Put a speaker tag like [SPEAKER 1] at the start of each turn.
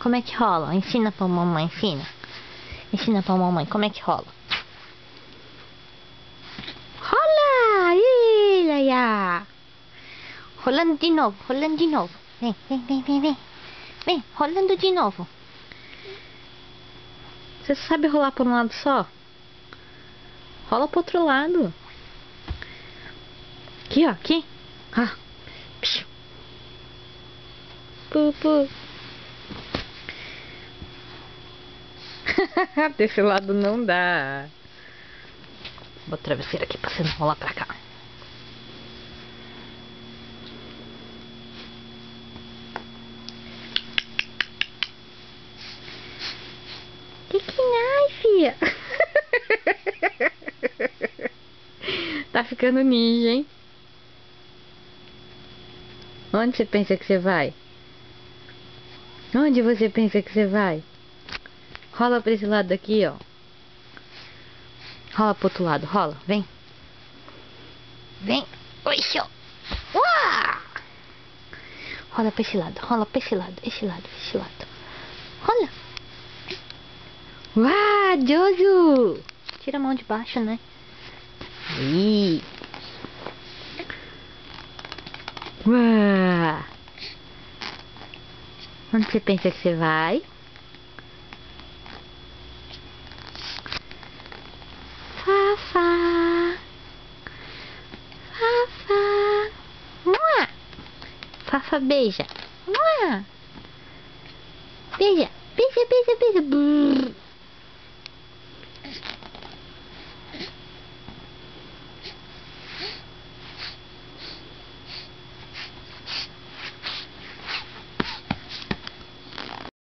[SPEAKER 1] como é que rola? Ensina pra mamãe, ensina. Ensina pra mamãe, como é que rola? Rola! Ih, Laia! Rolando de novo, rolando de novo. Vem, vem, vem, vem, vem. Vem, rolando de novo. Você sabe rolar por um lado só? Rola pro outro lado. Aqui, ó, aqui. Ah. Pupu. Desse lado não dá. Vou travesseiro aqui pra você não rolar pra cá. Que ai, filha? Tá ficando ninja, hein? Onde você pensa que você vai? Onde você pensa que você vai? Rola pra esse lado aqui, ó. Rola pro outro lado, rola, vem. Vem. Oi, show. Uá! Rola pra esse lado, rola pra esse lado, esse lado, esse lado. Rola. Uá, Jojo! Tira a mão de baixo, né? Ih. Uá! Onde você pensa que você vai? Fafá! Fafá! Uá! Fafa, beija! Uá! Beija! Beija, beija, beija! Brrr.